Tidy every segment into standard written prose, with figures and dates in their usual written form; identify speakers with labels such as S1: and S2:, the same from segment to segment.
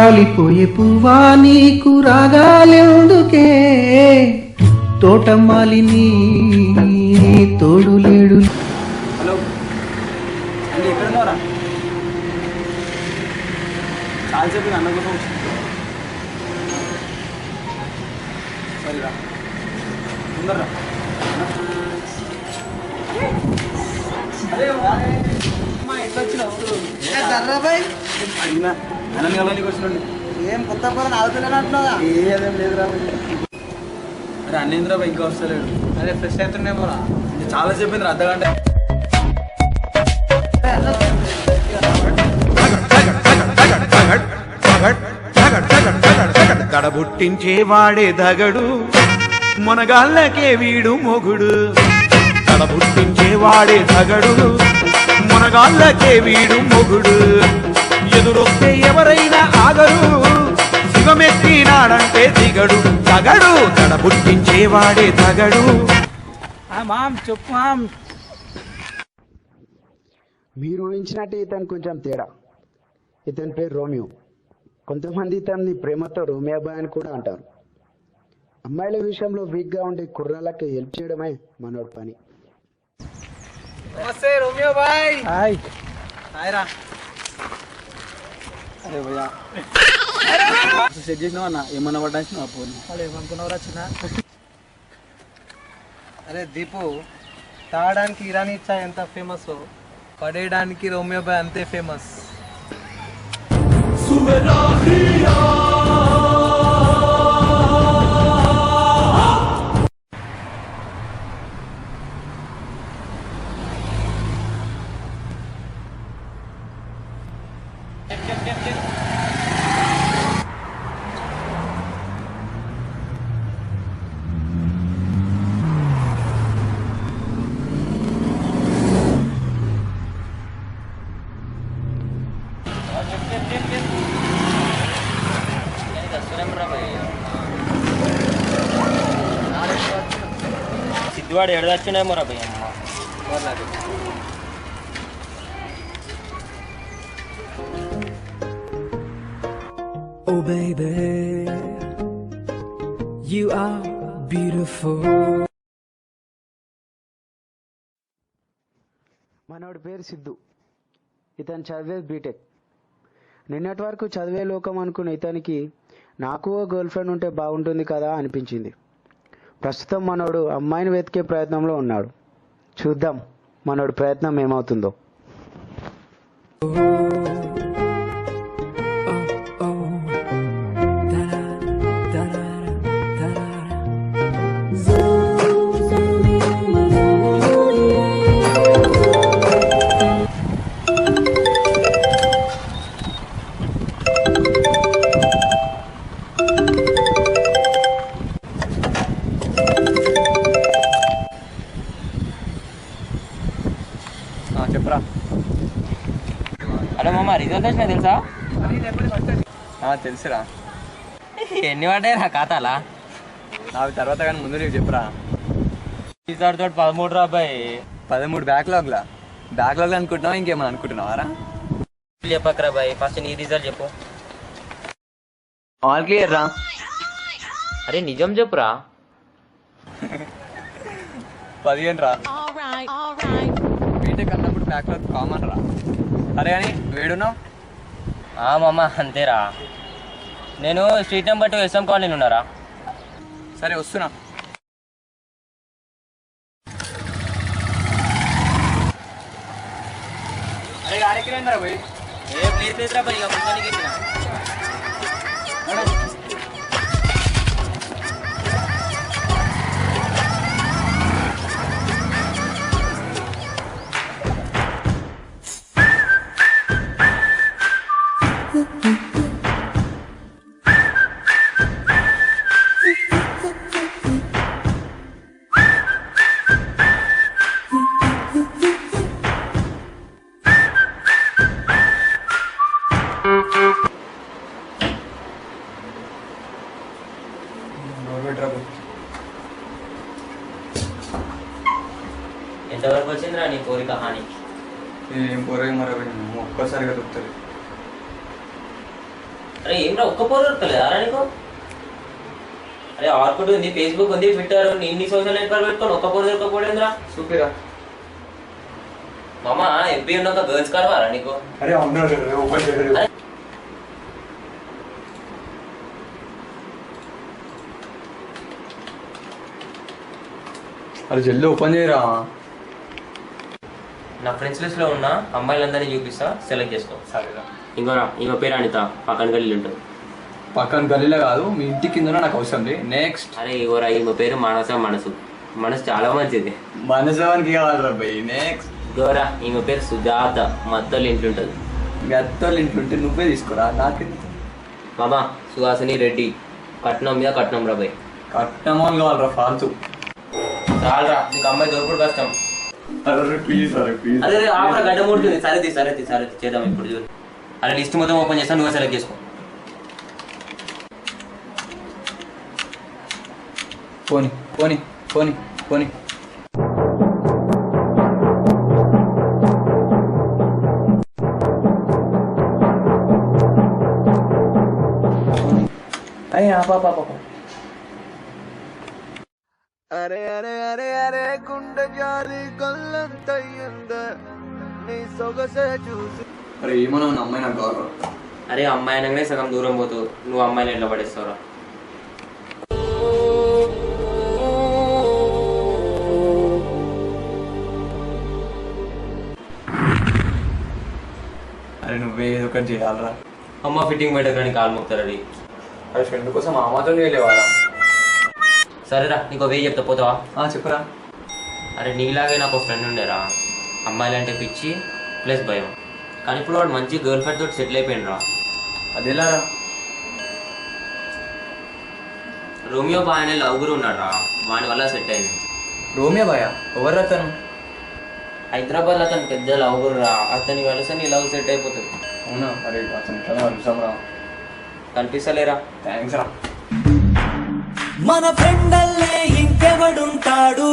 S1: రాలిపోయే పువ్వా నీకు రాగాలెందుకే తోటమాలిని తోడు లేడు.
S2: హలో అండి, ఎక్కడ ఉన్నారా? చాలా చెప్పి అన్న కోసం సరేరా ఉందరా. ఎట్లా వచ్చినావు? అడిగినా అన్న నీకు వచ్చినండి.
S3: ఏం కొత్త పని ఆగుతున్నానంటున్నావా?
S2: ఏదేం లేదురా. అరే అన్నేంద్రా బాయ్ ఇంకా వస్తలేడు.
S3: అదే ఫ్రెష్ అవుతున్నామో
S2: చాలా చెప్పింది రా, అర్ధగంట.
S4: తడబుట్టించేవాడే దగడు మునగాళ్ళకే వీడు మొగుడు. తడబుట్టించేవాడే దగడు మునగాళ్ళకే వీడు మొగుడు. ఎదురొస్తే ఎవరైనా ఆగరు, శివమెత్తినాడంటే దిగడు తగడు. తడబుట్టించేవాడే తగడు.
S3: మామ్ చెప్పు మామ్.
S5: మీరు ఊహించినట్టు ఇతను కొంచెం తేడా. ఇతని పేరు రోమియో. కొంతమంది ఇతన్ని ప్రేమతో రోమియో బాయ్ అని కూడా అంటారు. అమ్మాయిల విషయంలో వీక్గా ఉండే కుర్రాళ్ళకి హెల్ప్ చేయడమే మనోడి పని.
S3: నమస్తే రోమియో బాయ్.
S5: హాయ్.
S3: హాయ్ రా.
S2: అరే భయ్యా సెట్ చేసినావు అన్న, ఏమన్నా పడ్డాల్సిన పోనీ.
S3: వాళ్ళు ఏమనుకున్నావురా చిన్న? అరే దీపు, తాగడానికి ఇరానీ చాయ్ ఎంత ఫేమస్, పడేయడానికి రోమియో బాయ్ అంతే ఫేమస్.
S6: సిద్ధివాడు ఎడదచ్చునేమో రా భయ్య.
S7: Oh baby, you are beautiful.
S5: మనోడి పేరు సిద్ధు. ఇతను చదివేది బీటెక్. నిన్నటి వరకు చదివే లోకం అనుకున్న ఇతనికి నాకు ఓ గర్ల్ ఫ్రెండ్ ఉంటే బాగుంటుంది కదా అనిపించింది. ప్రస్తుతం మనోడు అమ్మాయిని వెతికే ప్రయత్నంలో ఉన్నాడు. చూద్దాం మనోడి ప్రయత్నం ఏమవుతుందో.
S2: చెప్పరా.
S6: హలో మామ, రిజల్ట్ వచ్చినా తెలుసా?
S2: తెలుసురా.
S6: ఎన్ని పడ్డాయి రా ఖాతాలా?
S2: నాకు తర్వాత కానీ ముందు నీకు చెప్పరా.
S6: ఈసారి తోటి 13 రా అబ్బాయి.
S2: 13 బ్యాక్లాగ్లా అనుకుంటున్నావా, ఇంకేమని అనుకుంటున్నావారా?
S6: చెప్పకరా బాయ్, ఫస్ట్ నీ రిజల్ట్ చెప్పు.
S2: ఆల్ క్లియర్ రా.
S6: అరే నిజం చెప్పురా.
S2: 15 రా. బీటెక్ అన్నప్పుడు బ్యాక్లాగ్ కామన్ రా. అరే అని వేడున్నావు?
S6: మామ అంతేరా. నేను స్ట్రీట్ నెంబర్ 2 ఎస్ఎం కాలనీ ఉన్నారా.
S2: సరే వస్తున్నా. అరే గారెక్కిరేంద్రా పోయి.
S6: ఏ ప్లేస్ ప్లేస్రా బాయ్, ఇక ముందుకి ఎక్కినా. ఎంతవరకు వచ్చిందిరా నీ కోరిక హాని?
S2: ఏం కోరిక మరి ఒక్కసారిగా దొరుకుతుంది.
S6: అరే ఏమరా ఒక్క పోరు దొరకలేదు అరా నీకు? అరే ఆర్కుట్ ఉంది, ఫేస్బుక్ ఉంది, ట్విట్టర్, ఇన్ని సోషల్ నెట్వర్క్ పెట్టుకొని ఒక్క పోరు దొరకపోయిందిరా.
S2: చూపిరా.
S6: మామ ఎంపీ ఉన్నాక గర్ల్స్ కలవారా నీకు?
S2: అరే అవును. అరే జల్దీ ఓపెన్ చేయరా.
S6: నా ఫ్రెండ్స్ లిస్ట్ లో ఉన్న అమ్మాయిలందరినీ చూపిస్తా, సెలెక్ట్ చేసుకో.
S2: సరేరా.
S6: ఇంకోరా ఇంకో పేరు అనిత, పక్కన గల్లీలు ఉంటుంది.
S2: పక్కన గల్లీలో కాదు, మీ ఇంటి కింద నాకు అవసరం లేదు. నెక్స్ట్.
S6: అరే ఇగోరా ఇంకో పేరు మనసు మనసు చాలా మంచిది.
S2: మనసవానికి కావాలరా భయ్. నెక్స్ట్.
S6: గోరా ఇంకో పేరు సుజాత, మత్తోళ్ళు ఇంట్లో ఉంటుంది.
S2: గత్తోళ్ళు ఇంట్లుంటే నువ్వే తీసుకురా, నాకెందుకు.
S6: మామా సుహాసిని రెడ్డి, కట్నం మీద కట్నం రా భయ్.
S2: కట్నమాలు కావాలరా ఫాల్తు.
S6: చాలరా, నీకు అమ్మాయి దొరకడు కష్టం.
S2: అరే ప్లీజ్ అరే ప్లీజ్.
S6: అదే ఆపరా గడ్డ ముడుతుంది. సరే చేద్దాం ఇప్పుడు చూడు. అరే లిస్ట్ మొత్తం ఓపెన్ చేస్తాను, నువ్వే సెలెక్ట్ చేసుకో.
S2: పోనీ పోనీ పోనీ పోనీ. అయ్యా పాప
S3: అరే అరే అరే అరే గుండె జారి గల్లంతయ్యింద నీ సొగసే చూసి.
S2: అరే ఏమన్నా ఉన్న అమ్మాయి నాకు కావాలి.
S6: అరే అమ్మాయి అనగానే సగం దూరం పోతావు, నువ్వు అమ్మాయిని ఎట్లా పడేస్తావురా?
S2: అరే నువ్వే ఏదో ఒకటి చేయాలరా.
S6: అమ్మ ఫిట్టింగ్ పెట్టకని కాలు మొక్తారు. అది
S2: అరే ఫ్రెండ్ కోసం అమ్మతో చేయలేవారా.
S6: సరేరా నీకు వెయ్యి చెప్తా, పోతావా?
S2: చెప్పరా.
S6: అరే నీలాగే నాకు ఒక ఫ్రెండ్ ఉండేరా, అమ్మాయిలంటే పిచ్చి ప్లస్ భయం. కానీ ఇప్పుడు వాడు మంచి గర్ల్ ఫ్రెండ్ తోటి సెటిల్ అయిపోయిండ్రా.
S2: అది ఎలారా?
S6: రోమియో బాయ్ అనే లవ్ గురు ఉన్నాడు రా, వాడి వల్ల సెట్ అయింది.
S2: రోమియో బాయ్ ఎవరు అతను?
S6: హైదరాబాద్ అతను పెద్ద లవ్ గురు రా, అతని కలిసి నీ లవ్ సెట్ అయిపోతుంది.
S2: అవునా? అరే అతను ఎట్లా కలుసాం రా.
S6: కనిపిస్తలేరా?
S2: థ్యాంక్స్ రా.
S7: మన ఫ్రెండల్లే ఇంకెవడుంటాడు?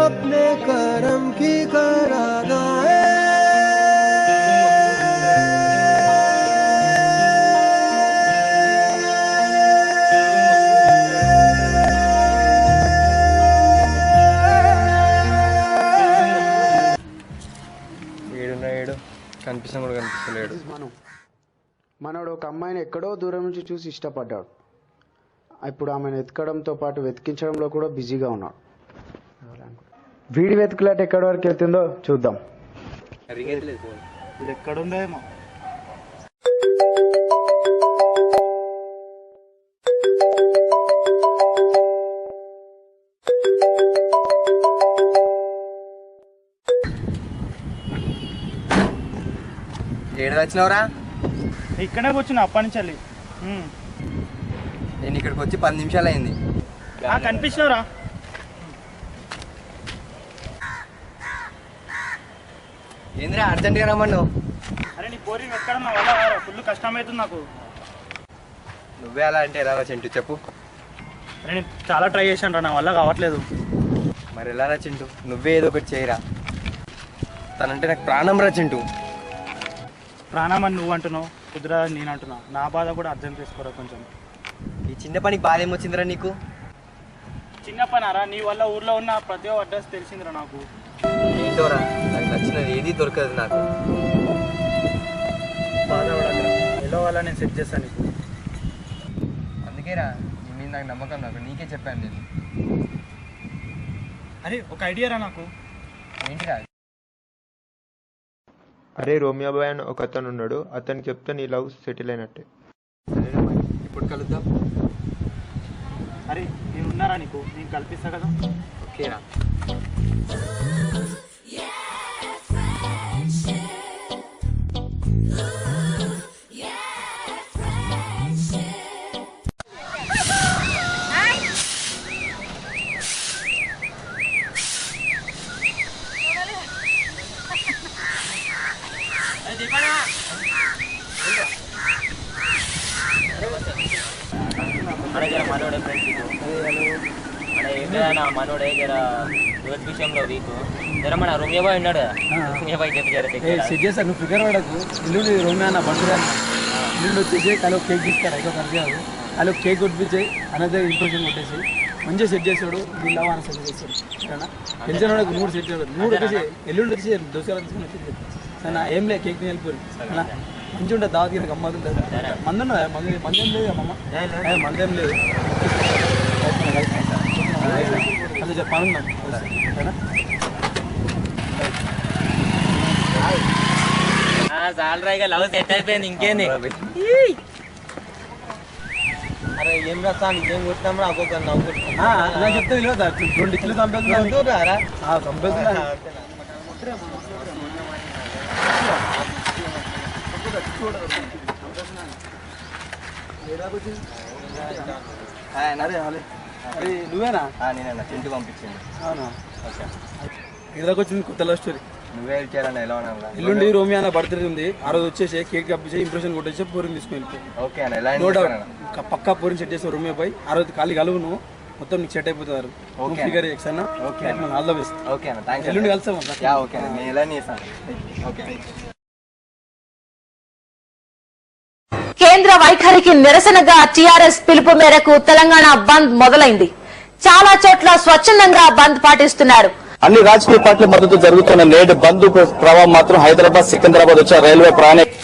S3: अपने करम की कराना है. కనిపిస్తున్నా కూడా కనిపిస్తలేడు.
S5: మనోడు ఒక అమ్మాయిని ఎక్కడో దూరం నుంచి చూసి ఇష్టపడ్డాడు. ఇప్పుడు ఆమెను వెతకడంతో పాటు వెతికించడంలో కూడా బిజీగా ఉన్నాడు. వీడి వెతుకులాట ఎక్కడి వరకు వెళ్తుందో చూద్దాం.
S3: ఇది ఎక్కడుందేమో. ఏడు వచ్చినవరా?
S8: ఇక్కడే కూర్చున్నా అప్పటి నుంచి వెళ్ళి.
S3: నేను ఇక్కడికి వచ్చి 10 నిమిషాలు అయింది.
S8: కనిపించినవరా?
S3: ఏంద్రా అర్జెంట్గా రమ్మన్నావు?
S8: అరే నీ పోరి ఎక్కడ నా వల్ల ఫుల్ కష్టం అవుతుంది నాకు.
S3: నువ్వే అలా అంటే ఎలా చింటూ చెప్పు.
S8: అరే నేను చాలా ట్రై చేశాను రా, నా వల్ల కావట్లేదు.
S3: మరి ఎలా రా చింటూ, నువ్వే ఏదో ఒకటి చేయరా. తనంటే నాకు ప్రాణం రా చింటూ.
S8: ప్రాణం అని నువ్వు అంటున్నావు, కుదరా నేను అంటున్నా. నా బాధ కూడా అర్థం చేసుకోరా కొంచెం.
S3: ఈ చిన్న పనికి బాధ ఏమొచ్చిందిరా నీకు?
S8: చిన్న పనారా, నీ వల్ల ఊర్లో ఉన్న ప్రతి ఒక్క అడ్రస్ తెలిసిందిరా నాకు.
S3: ఏంటోరా, నాకు నచ్చినది ఏది దొరకదు నాకు.
S8: బాధ పడకరా, ఎలా వల్ల నేను సెట్ చేస్తాను నీకు.
S3: అందుకేరా నీ మీద నాకు నమ్మకం, నాకు నీకే చెప్పాను నేను.
S8: అరే ఒక ఐడియా రా నాకు.
S3: ఏంటిరా?
S9: అరే రోమియో బాయ్ అని ఒక అతను ఉన్నాడు, అతనికి చెప్తే నీ లవ్ సెటిల్ అయినట్టే.
S3: ఇప్పుడు కలుద్దాం.
S8: అరే నేను ఉన్నారా నీకు, నేను కల్పిస్తా కదా.
S3: ఓకేరా.
S6: నా మనోడే జర యువత్ విషయంలో వీక్ జర మన రమ్య బాయ్ ఉన్నాడు కదా రమ్య బాయ్ చెప్పి జర
S2: సెట్ చేస్తా నువ్వు ఫిగర్ పడకు ఇల్లుండి రమ్య అన్న బర్త్డే ఇల్లుండి వచ్చేసి కలో కేక్ తీసుకురా ఇక ఖర్చు కాదు కలో కేక్ కొట్టించి అనదే ఇంప్రెషన్ కొట్టేసి మంచిగా సెట్ చేస్తాడు వీళ్ళ అని సెట్ చేస్తాడు సరేనా తెలిసిన వాడికి 3 సెట్ చేయడు 3 వచ్చేసి ఎల్లుండి వచ్చి దోశలు తీసుకుని వచ్చేసి సరేనా ఏం లేదు కేక్ వెళ్ళిపోయి సరేనా మంచిగా ఉంటుంది దావత్ కింద గమ్మత్ ఉంటుంది మంది ఉన్నదా మందేం లేదు అమ్మమ్మ మందేం లేదు అదే చెప్పాను సరేనా
S6: సాలరాయిగా లవ్ సెట్ అయిపోయింది ఇంకేంది
S3: అరే ఏం రాస్తాను ఇంకేం కొట్టినామో ఒక్కొక్క నవ్వుకుంటున్నా
S2: నాకు చెప్తే తెలియదు 2 కిలో చంపేస్తున్నా చంపేస్తున్నా అరే నువ్వేనా
S3: నేనన్నా ఇంటికి పంపించింది
S2: అవునా ఇదిదాకా వచ్చింది కొత్త లవ్ స్టోరీ
S3: నువ్వే చేయాలన్నా ఎలా ఉన్నా
S2: ఎల్లుండి రోమి అన్న బర్త్డే ఉంది ఆ రోజు వచ్చేసి కేక్ కప్పించి ఇంప్రెషన్ కొట్టేసి పూరిని తీసుకుని
S3: ఓకే అన్న ఎలా
S2: నో డౌట్ పక్కా పూరిని సెట్ చేసి రోమి పై ఆ రోజు ఖాళీ కలువు నువ్వు మొత్తం నీకు సెట్ అయిపోతారు ఫిగర్ ఎక్స్ అన్న okay all the best
S3: okay అన్న థ్యాంక్స్
S2: ఎల్లుండి కలుస్తాం
S3: ఓకే అన్న నేను ఎలా చేస్తాను ఓకే
S10: కేంద్ర వైఖరికి నిరసనగా టీఆర్ఎస్ పిలుపు మేరకు తెలంగాణ బంద్ మొదలైంది. చాలా చోట్ల స్వచ్ఛందంగా బంద్ పాటిస్తున్నారు.
S11: అన్ని రాజకీయ పార్టీల మద్దతు జరుగుతున్న నేడు బంద్ ప్రభావం మాత్రం హైదరాబాద్ సికింద్రాబాద్ వచ్చే రైల్వే ప్రయాణికులు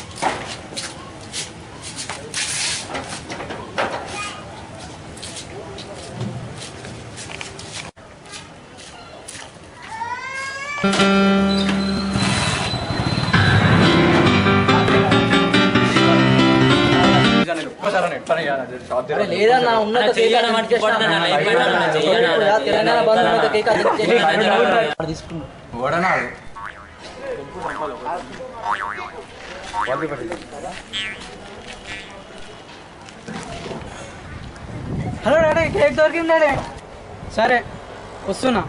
S3: లేదన్నా ఉన్న తెలంగాణ బంధు తీసుకున్నాడు హలో డాడీ కేక్ దొరికింది డాడీ సరే వస్తున్నా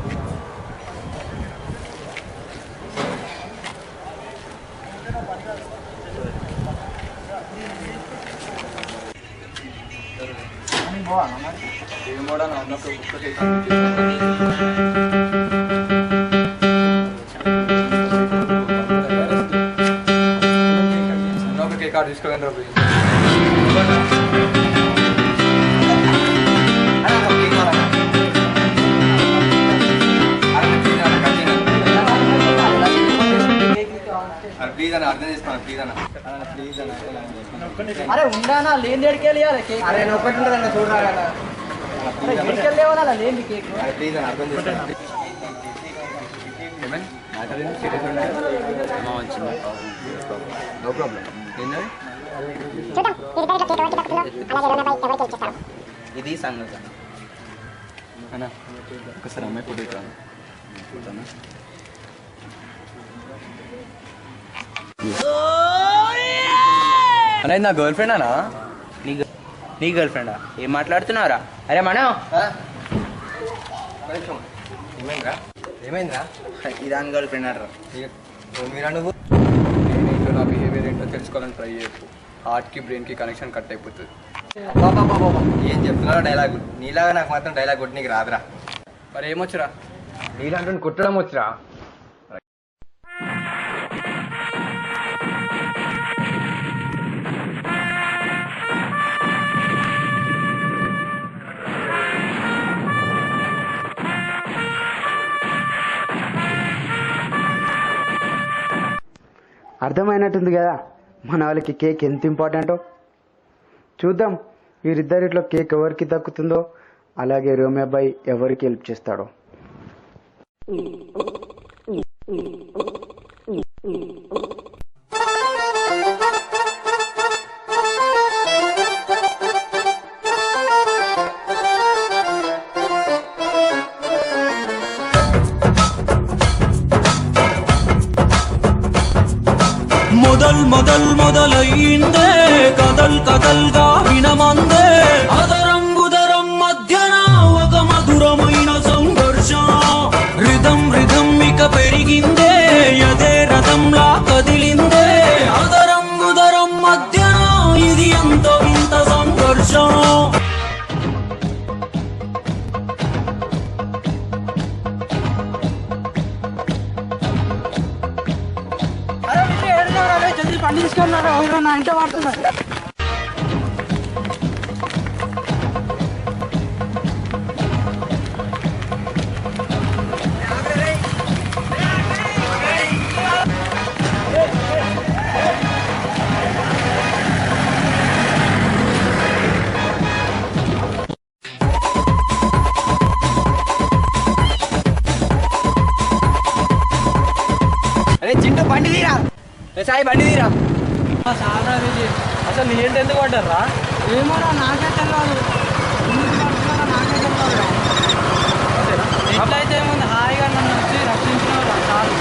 S3: ప్లీజ్ అన్న అర్థం చేసుకోండి ప్లీజ్ అన్న ప్లీజ్ అన్న
S2: అరే ఉండానా లేని దగ్గరికి వెళ్ళాలి కేక్
S3: అరే ఒకటి ఉంటుందన్న చూడాలి
S2: లేని కేక్
S3: ప్లీజ్ అన్న అర్థం చేసుకోండి నో ప్రాబ్లం ఇది సంగతి అన్న ఒకసారి అమ్మాయి ఫోటో ఇస్తాను అన్న నా గర్ల్ ఫ్రెండ్ అనా నీ గర్ల్ ఫ్రెండా ఏం మాట్లాడుతున్నారా అరే మనం ఏమైందిరా ఏమైందిరా ఇదాని గర్ల్ ఫ్రెండ్ అంటారా మీరా నువ్వు
S2: ఏంటో నా బిహేవియర్ ఏంటో తెలుసుకోవాలని ట్రై చేయకు హార్ట్కి బ్రెయిన్కి కనెక్షన్ కట్ అయిపోతుంది
S3: ఏం చెప్తున్నారా డైలాగ్ నీలాగా నాకు మాత్రం డైలాగ్ కొట్టి నీకు రాదురా
S2: మరి ఏమొచ్చురా
S3: నీలాంటి కుట్టడం వచ్చురా
S5: అర్థమైనట్టుంది కదా మన వాళ్ళకి కేక్ ఎంత ఇంపార్టెంటో. చూద్దాం వీరిద్దరిట్లో కేక్ ఎవరికి దక్కుతుందో, అలాగే రోమి అబ్బాయి ఎవరికి హెల్ప్ చేస్తాడో.
S7: మొదలైందే కదల్గా వినమందే అదరంబుదరం మధ్యన ఒక మధురమైన సంఘర్షణ రిధం ఇక పెరిగిందే అదే రథంలా కదిలిందే అదరంబుదరం మధ్యన ఇది ఎంతో ఇంత సంఘర్షణ
S2: బండి తీసుకున్నాడు నా ఇంట పడుతున్నాడు.
S3: అరే చింటూ బండి తీరా, సాయి బండి తీరా. అసలు నీ ఏంటి ఎందుకు పడ్డారా?
S2: ఏమో నాకే తెలియదు, నాకే తెలియదు. ఎట్లయితే ఏముంది, హాయిగా నన్ను వచ్చి రక్షించిన చాలు.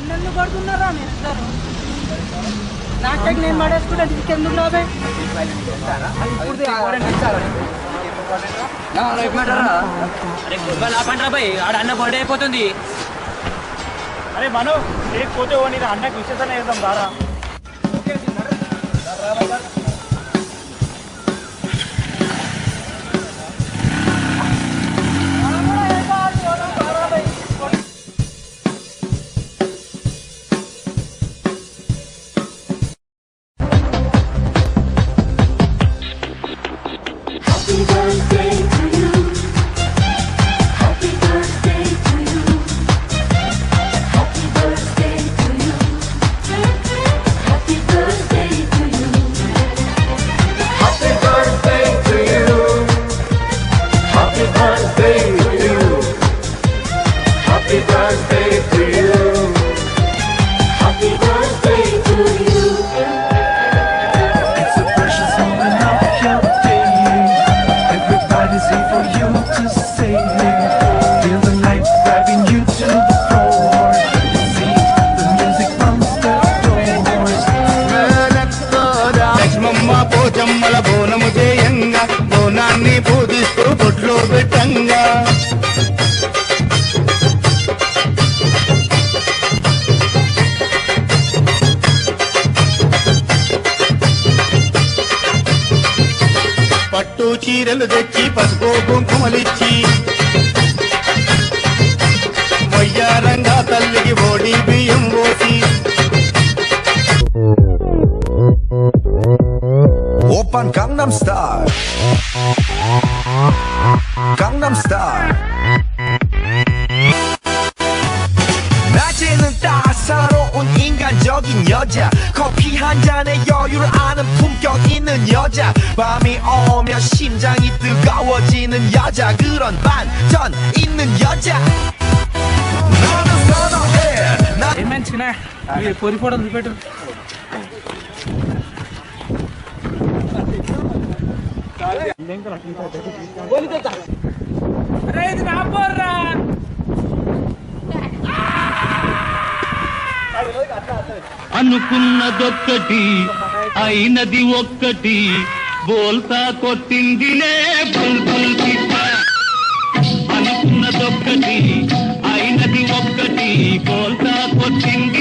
S2: నన్ను పడుతున్నారా మీరు ఇద్దరు? నాకైతే నేను పడేసుకుంటే నీకెందుకు రాబే?
S6: ఆడ అన్న బర్త్డే అయిపోతుంది.
S8: అరే మను లేకపోతే ఓ నేను అన్నకు విశేషణ వేద్దాం దారా.
S4: పోచమ్మల బోనము చేయంగా బోనాన్ని పూజిస్తూ బొట్లో పెట్టంగా పట్టు చీరలు తెచ్చి పసుపు కుంకుమలిచ్చి వయ్యారంగా తల్లికి ఓడి బియ్యం పోసి Open Gangnam Style Gangnam Style 낮에는 따사로운 인간적인 여자 커피 한 잔에 여유를 아는 품격 있는 여자 밤이 오면 심장이 뜨거워지는 여자 그런 반전 있는 여자 너는 선호해
S3: ఏమైనా చిన్న పొరి ఫోటో చూపెట్టు.
S7: అనుకున్నదొక్కటి అయినది ఒక్కటి బోల్తా కొట్టిందిలే బుల్బుల్ పిట్ట అనుకున్నదొక్కటి అయినది ఒక్కటి బోల్తా కొట్టింది